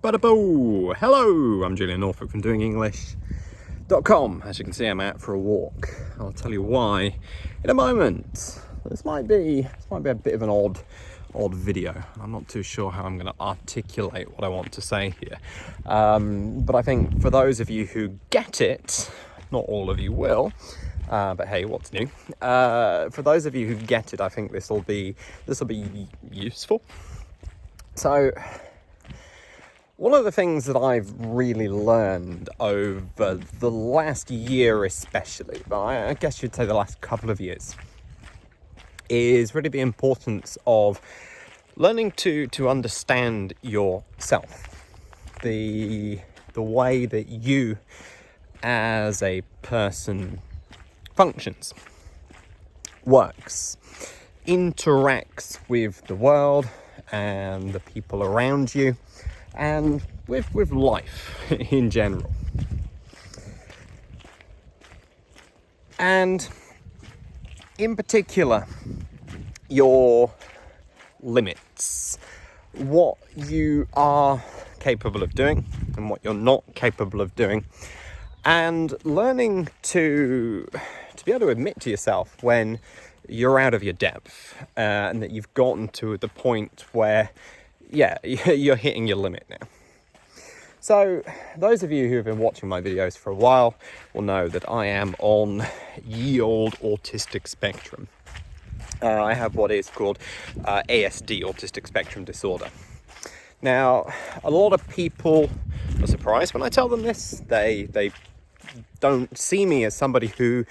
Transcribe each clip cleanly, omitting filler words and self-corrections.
Bada-boo! Hello, I'm Julian Northbrook from doingenglish.com. As you can see, I'm out for a walk. I'll tell you why in a moment. This might be a bit of an odd video. I'm not too sure how I'm going to articulate what I want to say here. But I think for those of you who get it, not all of you will, but hey, what's new? For those of you who get it, I think this will be useful. So, one of the things that I've really learned over the last year especially, but I guess you'd say the last couple of years, is really the importance of learning to understand yourself. The way that you as a person functions, works, interacts with the world and the people around you, and with life in general. And in particular, your limits, what you are capable of doing and what you're not capable of doing, and learning to be able to admit to yourself when you're out of your depth, and that you've gotten to the point where you're hitting your limit now. So those of you who have been watching my videos for a while will know that I am on ye old autistic spectrum. I have what is called ASD, autistic spectrum disorder. Now, a lot of people are surprised when I tell them this. They don't see me as somebody who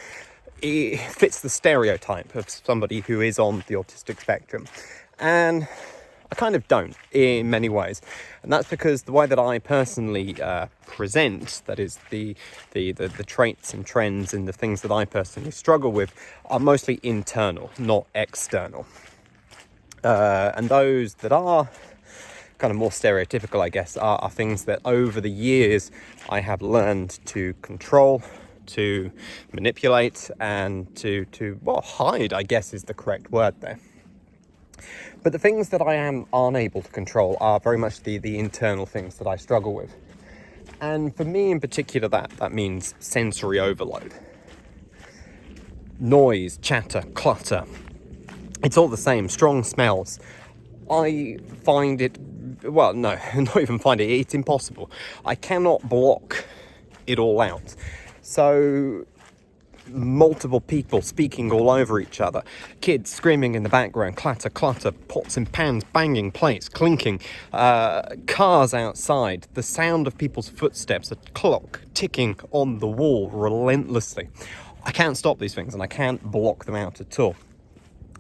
fits the stereotype of somebody who is on the autistic spectrum. And I kind of don't in many ways, and that's because the way that I personally present, that is the traits and trends and the things that I personally struggle with, are mostly internal, not external. And those that are kind of more stereotypical, I guess, are things that over the years I have learned to control, to manipulate, and to hide, I guess is the correct word there. But the things that I am unable to control are very much the internal things that I struggle with. And for me in particular, that means sensory overload. Noise, chatter, clutter. It's all the same. Strong smells. I find it, well, no, not even find it. It's impossible. I cannot block it all out. So multiple people speaking all over each other, kids screaming in the background, clatter, pots and pans banging, plates clinking, cars outside, the sound of people's footsteps, a clock ticking on the wall relentlessly. I can't stop these things and I can't block them out at all.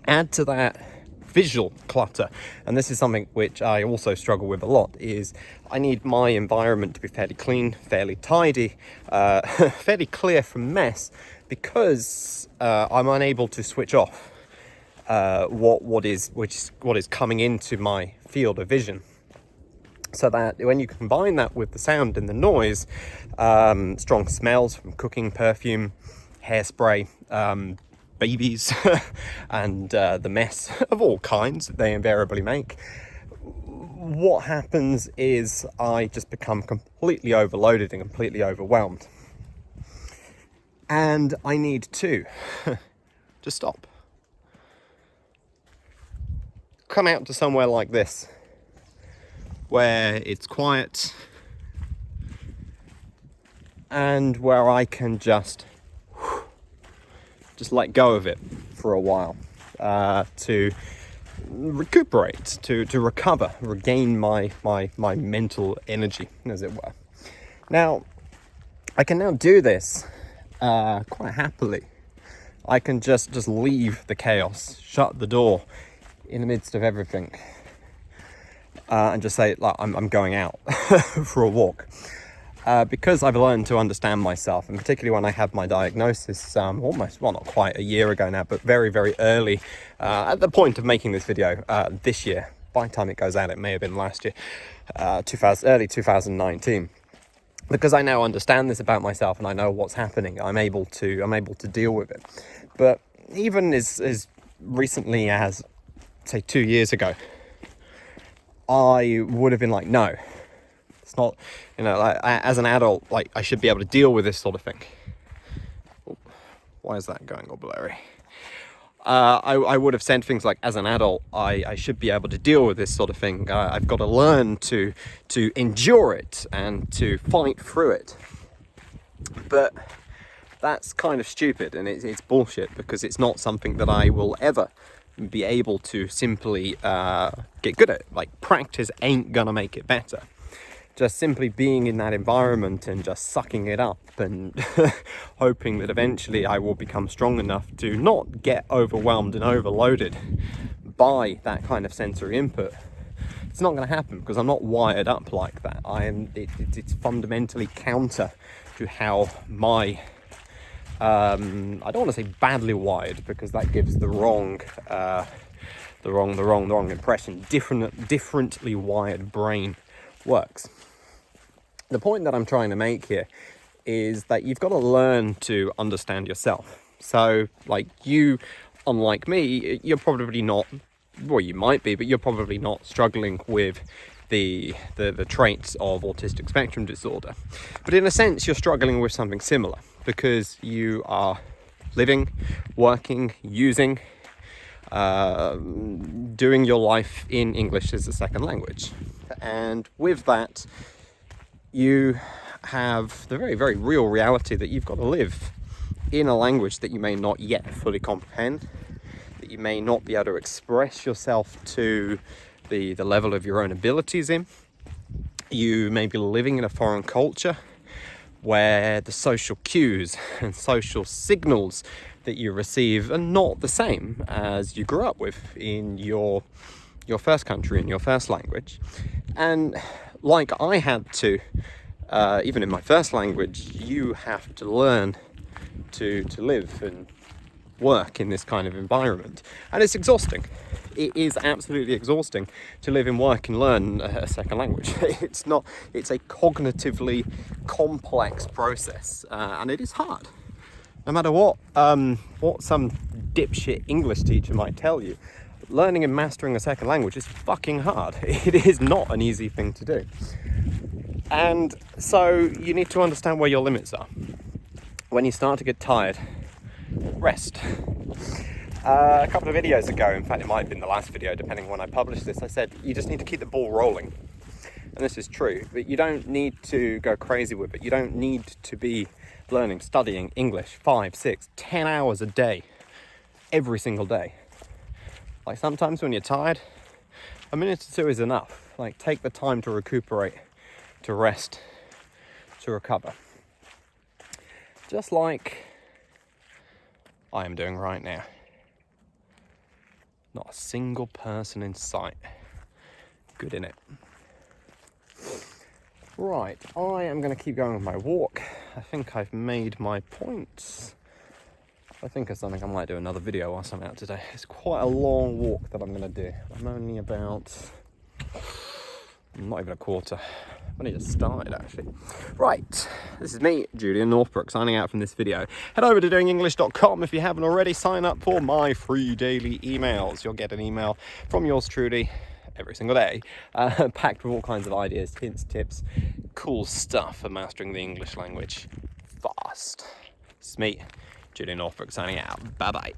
Add to that visual clutter, and this is something which I also struggle with a lot, is I need my environment to be fairly clean, fairly tidy, fairly clear from mess, because I'm unable to switch off what is coming into my field of vision. So that when you combine that with the sound and the noise, strong smells from cooking, perfume, hairspray, babies, and the mess of all kinds that they invariably make, what happens is I just become completely overloaded and completely overwhelmed. And I need to stop. Come out to somewhere like this, where it's quiet, and where I can just let go of it for a while, to recuperate, to recover, regain my mental energy, as it were. Now, I can now do this quite happily. I can just leave the chaos, shut the door in the midst of everything, and just say, like, I'm going out for a walk. Because I've learned to understand myself, and particularly when I had my diagnosis not quite a year ago now, but very, very early, at the point of making this video this year. By the time it goes out, it may have been last year, early 2019. Because I now understand this about myself and I know what's happening, I'm able to deal with it. But even as recently as, say, 2 years ago, I would have been like, no, It's not, you know, like, as an adult, like, I should be able to deal with this sort of thing. Oh, why is that going all blurry? I would have said things like, as an adult, I should be able to deal with this sort of thing. I've got to learn to endure it and to fight through it. But that's kind of stupid, and it's bullshit, because it's not something that I will ever be able to simply get good at. Like, practice ain't gonna make it better. Just simply being in that environment and just sucking it up and hoping that eventually I will become strong enough to not get overwhelmed and overloaded by that kind of sensory input. It's not going to happen, because I'm not wired up like that. It's fundamentally counter to how my I don't want to say badly wired, because that gives the wrong impression. Differently wired brain works. The point that I'm trying to make here is that you've got to learn to understand yourself. So, like, you, unlike me, you're probably not, well, you might be, but you're probably not struggling with the traits of autistic spectrum disorder. But in a sense, you're struggling with something similar, because you are living, working, using, doing your life in English as a second language. And with that, you have the very, very real reality that you've got to live in a language that you may not yet fully comprehend, that you may not be able to express yourself to the level of your own abilities in. You may be living in a foreign culture where the social cues and social signals that you receive are not the same as you grew up with in your first country, in your first language. And like I had to, even in my first language, you have to learn to live and work in this kind of environment. And it's exhausting. It is absolutely exhausting to live and work and learn a second language. It's a cognitively complex process, and it is hard. No matter what some dipshit English teacher might tell you, learning and mastering a second language is fucking hard. It is not an easy thing to do. And so you need to understand where your limits are. When you start to get tired, rest. A couple of videos ago, in fact it might have been the last video, depending on when I published this, I said you just need to keep the ball rolling. And this is true, but you don't need to go crazy with it. You don't need to be learning, studying English 5, 6, 10 hours a day, every single day. Like, sometimes when you're tired, a minute or two is enough. Like, take the time to recuperate, to rest, to recover. Just like I am doing right now. Not a single person in sight. Good, innit? Right, I am going to keep going with my walk. I think I've made my points. I think of something, I might do another video whilst I'm out today. It's quite a long walk that I'm going to do. I'm only about, not even a quarter. I need to start it, actually. Right, this is me, Julian Northbrook, signing out from this video. Head over to doingenglish.com if you haven't already. Sign up for my free daily emails. You'll get an email from yours truly every single day, packed with all kinds of ideas, hints, tips, cool stuff for mastering the English language fast. This is me, Julian Northbrook, signing out. Bye-bye.